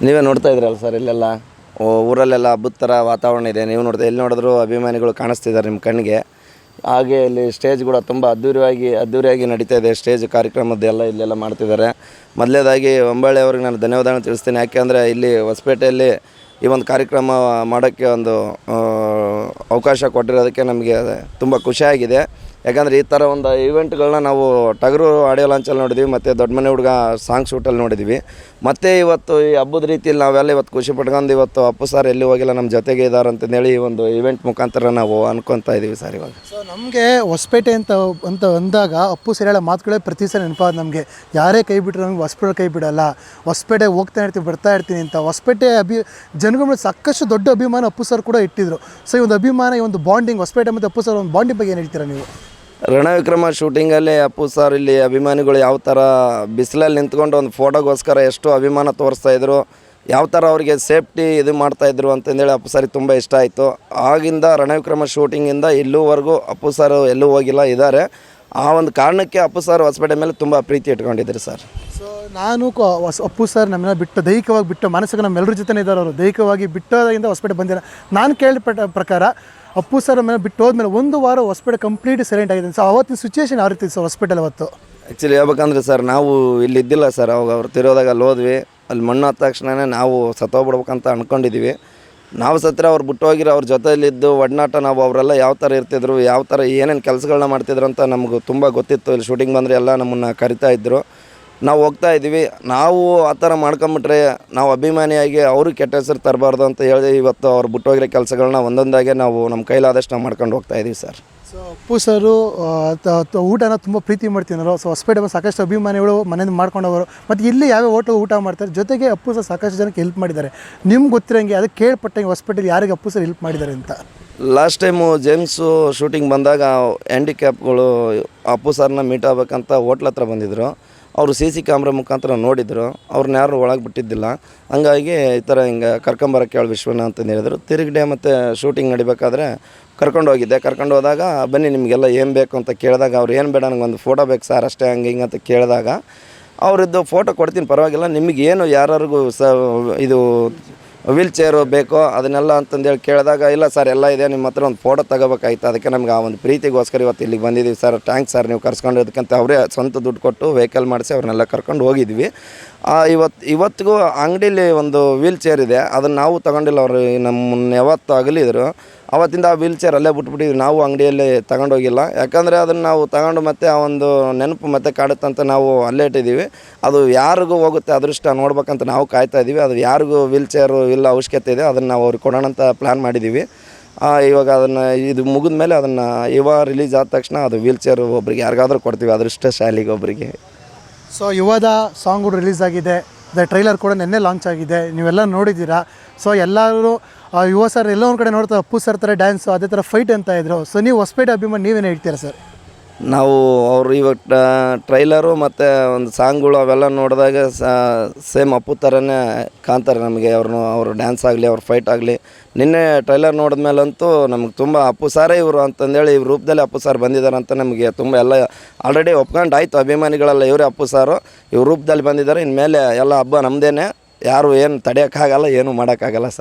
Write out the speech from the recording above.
ನೀವೇ ನೋಡ್ತಾ ಇದ್ರಲ್ಲ ಸರ್ ಇಲ್ಲೆಲ್ಲ ಊರಲ್ಲೆಲ್ಲ ಹಬ್ಬದ ಥರ ವಾತಾವರಣ ಇದೆ. ನೀವು ನೋಡ್ತಾ ಎಲ್ಲಿ ನೋಡಿದ್ರು ಅಭಿಮಾನಿಗಳು ಕಾಣಿಸ್ತಿದ್ದಾರೆ ನಿಮ್ಮ ಕಣ್ಣಿಗೆ. ಹಾಗೆ ಇಲ್ಲಿ ಸ್ಟೇಜ್ ಕೂಡ ತುಂಬ ಅದ್ದೂರಿಯಾಗಿ ನಡೀತಾ ಇದೆ. ಸ್ಟೇಜ್ ಕಾರ್ಯಕ್ರಮದ್ದೆಲ್ಲ ಇಲ್ಲೆಲ್ಲ ಮಾಡ್ತಿದ್ದಾರೆ. ಮೊದಲನೇದಾಗಿ ಹೊಂಬಾಳೆ ಅವ್ರಿಗೆ ನಾನು ಧನ್ಯವಾದಗಳನ್ನು ತಿಳಿಸ್ತೀನಿ. ಯಾಕೆಂದರೆ ಇಲ್ಲಿ ಹೊಸಪೇಟೆಯಲ್ಲಿ ಈ ಒಂದು ಕಾರ್ಯಕ್ರಮ ಮಾಡೋಕ್ಕೆ ಒಂದು ಅವಕಾಶ ಕೊಟ್ಟಿರೋದಕ್ಕೆ ನಮಗೆ ತುಂಬ ಖುಷಿಯಾಗಿದೆ. ಯಾಕಂದರೆ ಈ ಥರ ಒಂದು ಈವೆಂಟ್ಗಳನ್ನ ನಾವು ಟಗರು ಆಡಿಯೋ ಲಾಂಚಲ್ಲಿ ನೋಡಿದ್ವಿ, ಮತ್ತು ದೊಡ್ಡ ಮನೆ ಹುಡುಗ ಸಾಂಗ್ ಶೂಟಲ್ಲಿ ನೋಡಿದ್ವಿ. ಮತ್ತು ಇವತ್ತು ಈ ಹಬ್ಬದ ರೀತಿಯಲ್ಲಿ ನಾವೆಲ್ಲ ಇವತ್ತು ಖುಷಿ ಪಟ್ಕೊಂಡು ಇವತ್ತು ಅಪ್ಪು ಸರ್ ಎಲ್ಲಿ ಹೋಗಿಲ್ಲ, ನಮ್ಮ ಜೊತೆಗೆ ಇದ್ದಾರೆ ಅಂತಂದೇಳಿ ಈ ಒಂದು ಈವೆಂಟ್ ಮುಖಾಂತರ ನಾವು ಅನ್ಕೊತಾ ಇದ್ದೀವಿ ಸರ್. ಇವಾಗ ಸೊ ನಮಗೆ ಹೊಸಪೇಟೆ ಅಂತ ಅಂದಾಗ ಅಪ್ಪು ಸರ್ ಹೇಳೋ ಮಾತುಗಳೇ ಪ್ರತಿ ಸಲ ನೆನಪಾದ ನಮಗೆ. ಯಾರೇ ಕೈ ಬಿಟ್ಟರು ನಮ್ಗೆ ಹೊಸಪೇಟೆ ಕೈ ಬಿಡಲ್ಲ, ಹೊಸಪೇಟೆಗೆ ಹೋಗ್ತಾ ಇರ್ತೀವಿ ಬರ್ತಾ ಇರ್ತೀನಿ ಅಂತ. ಹೊಸಪೇಟೆ ಜನಗಳ ಸಾಕಷ್ಟು ದೊಡ್ಡ ಅಭಿಮಾನ ಅಪ್ಪು ಸರ್ ಕೂಡ ಇಟ್ಟಿದ್ರು. ಸೊ ಈ ಒಂದು ಅಭಿಮಾನ, ಈ ಒಂದು ಬಾಂಡಿಂಗ್, ಹೊಸಪೇಟೆ ಮತ್ತು ಅಪ್ಪು ಸರ್ ಒಂದು ಬಾಂಡಿಂಗ್ ಬಗ್ಗೆ ಏನು ಹೇಳ್ತೀರಾ ನೀವು? ರಣವಿಕ್ರಮ ಶೂಟಿಂಗಲ್ಲಿ ಅಪ್ಪು ಸರ್ ಇಲ್ಲಿ ಅಭಿಮಾನಿಗಳು ಯಾವ ಥರ ಬಿಸಿಲಲ್ಲಿ ನಿಂತ್ಕೊಂಡು ಒಂದು ಫೋಟೋಗೋಸ್ಕರ ಎಷ್ಟು ಅಭಿಮಾನ ತೋರಿಸ್ತಾಯಿದ್ರು, ಯಾವ ಥರ ಅವರಿಗೆ ಸೇಫ್ಟಿ ಇದು ಮಾಡ್ತಾಯಿದ್ರು ಅಂತಂದೇಳಿ ಅಪ್ಪು ಸರಿಗೆ ತುಂಬ ಇಷ್ಟ ಆಯಿತು. ಆಗಿಂದ ರಣವಿಕ್ರಮ ಶೂಟಿಂಗಿಂದ ಇಲ್ಲಿವರೆಗೂ ಅಪ್ಪು ಸರ್ ಎಲ್ಲೂ ಹೋಗಿಲ್ಲ, ಇದ್ದಾರೆ. ಆ ಒಂದು ಕಾರಣಕ್ಕೆ ಅಪ್ಪು ಸರ್ ಹೊಸಪೇಟೆ ಮೇಲೆ ತುಂಬ ಪ್ರೀತಿ ಇಟ್ಕೊಂಡಿದ್ದಾರೆ ಸರ್. ಸೊ ನಾನು ಅಪ್ಪು ಸರ್ ನಮ್ಮನ್ನ ಬಿಟ್ಟು ದೈಹಿಕವಾಗಿ ಬಿಟ್ಟು ಮಾನಸಿಕ ನಮ್ಮೆಲ್ಲರ ಜೊತೆ ಇದ್ದಾರೆ. ಅವರು ದೈಹಿಕವಾಗಿ ಬಿಟ್ಟೋದಾಗಿಂದ ಹೊಸಪೇಟೆ ಬಂದಿಲ್ಲ. ನಾನು ಕೇಳಪಟ್ಟ ಪ್ರಕಾರ ಅಪ್ಪು ಸರ್ ಮೇಲೆ ಬಿಟ್ಟು ಹೋದ್ಮೇಲೆ ಒಂದು ವಾರ ಹೊಸಪೇಟೆ ಕಂಪ್ಲೀಟ್ ಸೈಲೆಂಟ್ ಆಗಿದೆ. ಸೊ ಅವತ್ತಿನ ಸಿಚುವೇಶನ್ ಯಾವ ರೀತಿ ಸರ್ ಹೊಸಪೇಟೆಲಿ ಅವತ್ತು? ಆ್ಯಕ್ಚುಲಿ ಹೇಳ್ಬೇಕಂದ್ರೆ ಸರ್, ನಾವು ಇಲ್ಲಿ ಇದ್ದಿಲ್ಲ ಸರ್. ಅವಾಗ ಅವ್ರು ತಿರೋದಾಗ ಅಲ್ಲಿ ಹೋದ್ವಿ. ಅಲ್ಲಿ ಮಣ್ಣು ಹತ್ತ ತಕ್ಷಣವೇ ನಾವು ಸತ್ತೋಗ್ಬಿಡ್ಬೇಕಂತ ಅಂದ್ಕೊಂಡಿದ್ದೀವಿ. ನಾವು ಸತ್ರ ಅವ್ರು ಬಿಟ್ಟು ಹೋಗಿರೋ ಅವ್ರ ಜೊತೆಯಲ್ಲಿದ್ದು ಒಡನಾಟ, ನಾವು ಅವರೆಲ್ಲ ಯಾವ ಥರ ಇರ್ತಿದ್ರು, ಯಾವ ಥರ ಏನೇನು ಕೆಲಸಗಳನ್ನ ಮಾಡ್ತಿದ್ರು ಅಂತ ನಮಗೂ ತುಂಬ ಗೊತ್ತಿತ್ತು. ಇಲ್ಲಿ ಶೂಟಿಂಗ್ ಬಂದರೆ ಎಲ್ಲ ನಮ್ಮನ್ನು ಕರಿತಾ ಇದ್ದರು. ನಾವು ಹೋಗ್ತಾ ಇದ್ದೀವಿ. ನಾವು ಆ ಥರ ಮಾಡ್ಕೊಂಬಿಟ್ರೆ ನಾವು ಅಭಿಮಾನಿಯಾಗಿ ಅವ್ರಿಗೆ ಕೆಟ್ಟ ಹೆಸರು ತರಬಾರ್ದು ಅಂತ ಹೇಳಿ ಇವತ್ತು ಅವ್ರು ಬಿಟ್ಟೋಗಿರೋ ಕೆಲಸಗಳನ್ನ ಒಂದೊಂದಾಗೆ ನಾವು ನಮ್ಮ ಕೈಲಾದಷ್ಟು ನಾವು ಮಾಡ್ಕೊಂಡು ಹೋಗ್ತಾ ಇದ್ದೀವಿ ಸರ್. ಸೊ ಅಪ್ಪು ಸರು ಊಟನ ತುಂಬ ಪ್ರೀತಿ ಮಾಡ್ತಿದ್ರು. ಸೊ ಹೊಸಪೇಟೆ ಸಾಕಷ್ಟು ಅಭಿಮಾನಿಗಳು ಮನೆಯಿಂದ ಮಾಡ್ಕೊಂಡವರು, ಮತ್ತು ಇಲ್ಲಿ ಯಾವ್ಯಾವ ಹೋಟೆಲ್ ಊಟ ಮಾಡ್ತಾರೆ. ಜೊತೆಗೆ ಅಪ್ಪು ಸರ್ ಸಾಕಷ್ಟು ಜನಕ್ಕೆ ಹೆಲ್ಪ್ ಮಾಡಿದ್ದಾರೆ. ನಿಮ್ಗೆ ಗೊತ್ತಿರೋಂಗೆ ಅದಕ್ಕೆ ಕೇಳ್ಪಟ್ಟಂಗೆ ಹೊಸಪೇಟೆಲಿ ಯಾರಿಗೆ ಅಪ್ಪು ಸರ್ ಹೆಲ್ಪ್ ಮಾಡಿದ್ದಾರೆ ಅಂತ? ಲಾಸ್ಟ್ ಟೈಮು ಜೇಮ್ಸು ಶೂಟಿಂಗ್ ಬಂದಾಗ ಹ್ಯಾಂಡಿಕ್ಯಾಪ್ಗಳು ಅಪ್ಪು ಸರ್ನ ಮೀಟ್ ಆಗ್ಬೇಕಂತ ಹೋಟ್ಲ್ ಹತ್ರ ಬಂದಿದ್ದರು. ಅವರು CC ಕ್ಯಾಮ್ರಾ ಮುಖಾಂತರ ನೋಡಿದರು. ಅವ್ರನ್ನ ಯಾರು ಒಳಗೆ ಬಿಟ್ಟಿದ್ದಿಲ್ಲ. ಹಂಗಾಗಿ ಈ ಥರ ಹಿಂಗೆ ಕರ್ಕೊಂಬರಕ್ಕೆ ಹೇಳಿ ವಿಶ್ವನ ಅಂತಂದು ಹೇಳಿದರು. ತಿರುಗಡೆ ಮತ್ತು ಶೂಟಿಂಗ್ ನಡಿಬೇಕಾದ್ರೆ ಕರ್ಕೊಂಡು ಹೋದಾಗ ಬನ್ನಿ ನಿಮಗೆಲ್ಲ ಏನು ಬೇಕು ಅಂತ ಕೇಳಿದಾಗ ಅವ್ರು ಏನು ಬೇಡ, ನನಗೆ ಒಂದು ಫೋಟೋ ಬೇಕು ಸರ್ ಅಷ್ಟೇ ಹಂಗೆ ಹಿಂಗೆ ಅಂತ ಕೇಳಿದಾಗ ಅವರಿದ್ದು ಫೋಟೋ ಕೊಡ್ತೀನಿ ಪರವಾಗಿಲ್ಲ, ನಿಮಗೇನು ಯಾರಿಗೂ ಇದು ವೀಲ್ ಚೇರು ಬೇಕೋ ಅದನ್ನೆಲ್ಲ ಅಂತಂದೇಳಿ ಕೇಳಿದಾಗ ಇಲ್ಲ ಸರ್ ಎಲ್ಲ ಇದೆ, ನಿಮ್ಮ ಹತ್ರ ಒಂದು ಫೋಟೋ ತಗೋಬೇಕಾಯ್ತು. ಅದಕ್ಕೆ ನಮ್ಗೆ ಆ ಒಂದು ಪ್ರೀತಿಗೋಸ್ಕರ ಇವತ್ತು ಇಲ್ಲಿಗೆ ಬಂದಿದ್ದೀವಿ ಸರ್. ಥ್ಯಾಂಕ್ಸ್ ಸರ್ ನೀವು ಕರ್ಸ್ಕೊಂಡಿದ್ದಕ್ಕಂತ ಅವರೇ ಸ್ವಂತ ದುಡ್ಡು ಕೊಟ್ಟು ವೆಹಿಕಲ್ ಮಾಡಿಸಿ ಅವ್ರನ್ನೆಲ್ಲ ಕರ್ಕೊಂಡು ಹೋಗಿದ್ವಿ. ಇವತ್ತಿಗೂ ಅಂಗಡೀಲಿ ಒಂದು ವೀಲ್ ಚೇರ್ ಇದೆ, ಅದನ್ನು ನಾವು ತೊಗೊಂಡಿಲ್ಲ. ಅವರು ನಮ್ಮನ್ನು ಯಾವತ್ತು ಅಗಲಿದ್ರು ಅವತ್ತಿಂದ ಆ ವೀಲ್ ಚೇರ್ ಅಲ್ಲೇ ಬಿಟ್ಬಿಟ್ಟಿದ್ವಿ. ನಾವು ಅಂಗಡಿಯಲ್ಲಿ ತಗೊಂಡೋಗಿಲ್ಲ. ಯಾಕಂದರೆ ಅದನ್ನು ನಾವು ತಗೊಂಡು ಮತ್ತೆ ಆ ಒಂದು ನೆನಪು ಮತ್ತೆ ಕಾಡುತ್ತಂತ ನಾವು ಅಲ್ಲೇ ಇಟ್ಟಿದ್ದೀವಿ. ಅದು ಯಾರಿಗೂ ಹೋಗುತ್ತೆ ಅದೃಷ್ಟ ನೋಡ್ಬೇಕಂತ ನಾವು ಕಾಯ್ತಾ ಇದ್ದೀವಿ. ಅದು ಯಾರಿಗೂ ವೀಲ್ ಚೇರು ಇಲ್ಲ ಅವಶ್ಯಕತೆ ಇದೆ ಅದನ್ನು ನಾವು ಅವ್ರಿಗೆ ಕೊಡೋಣ ಅಂತ ಪ್ಲ್ಯಾನ್ ಮಾಡಿದ್ದೀವಿ. ಇವಾಗ ಅದನ್ನು ಇದು ಮುಗಿದ ಮೇಲೆ ಅದನ್ನು ರಿಲೀಸ್ ಆದ ತಕ್ಷಣ ಅದು ವೀಲ್ ಚೇರು ಒಬ್ರಿಗೆ ಯಾರಿಗಾದ್ರೂ ಕೊಡ್ತೀವಿ, ಅದೃಷ್ಟಶಾಲಿಗೆ ಒಬ್ಬರಿಗೆ. ಸೊ ಯುವದ ಸಾಂಗ್ ಕೂಡ ರಿಲೀಸ್ ಆಗಿದೆ. ಅದೇ ಟ್ರೈಲರ್ ಕೂಡ ನಿನ್ನೆ ಲಾಂಚ್ ಆಗಿದೆ, ನೀವೆಲ್ಲ ನೋಡಿದ್ದೀರಾ. ಸೊ ಎಲ್ಲರೂ ಯುವ ಸರ್ ಎಲ್ಲ ಒಂದು ಕಡೆ ನೋಡ್ತಾರೆ ಅಪ್ಪು ಸರ್ ಥರ ಡ್ಯಾನ್ಸು ಅದೇ ಥರ ಫೈಟ್ ಅಂತ ಇದ್ರು. ಸೊ ನೀವು ಹೊಸಪೇಟೆ ಅಭಿಮಾನಿ ನೀವೇನು ಹೇಳ್ತೀರಾ ಸರ್? ನಾವು ಅವರು ಇವಾಗ ಟ್ರೈಲರು ಮತ್ತು ಒಂದು ಸಾಂಗ್ಗಳು ಅವೆಲ್ಲ ನೋಡಿದಾಗ ಸೇಮ್ ಅಪ್ಪು ಥರನೇ ಕಾಣ್ತಾರೆ ನಮಗೆ. ಅವರು ಡ್ಯಾನ್ಸ್ ಆಗಲಿ ಅವ್ರ ಫೈಟ್ ಆಗಲಿ. ನಿನ್ನೆ ಟ್ರೈಲರ್ ನೋಡಿದ್ಮೇಲಂತೂ ನಮ್ಗೆ ತುಂಬ ಅಪ್ಪು ಸಾರೇ ಇವರು ಅಂತಂದೇಳಿ ಇವ್ರ ರೂಪದಲ್ಲಿ ಅಪ್ಪು ಸಾರ್ ಬಂದಿದ್ದಾರೆ ಅಂತ ನಮಗೆ ತುಂಬ ಎಲ್ಲ ಆಲ್ರೆಡಿ ಒಪ್ಕೊಂಡು ಆಯಿತು. ಅಭಿಮಾನಿಗಳೆಲ್ಲ ಇವರೇ ಅಪ್ಪು ಸಾರು ಇವ್ರ ರೂಪದಲ್ಲಿ ಬಂದಿದ್ದಾರೆ. ಇನ್ಮೇಲೆ ಎಲ್ಲ ಹಬ್ಬ ನಮ್ಮದೇನೆ, ಯಾರು ಏನು ತಡೆಯೋಕ್ಕಾಗಲ್ಲ, ಏನೂ ಮಾಡೋಕ್ಕಾಗಲ್ಲ ಸರ್.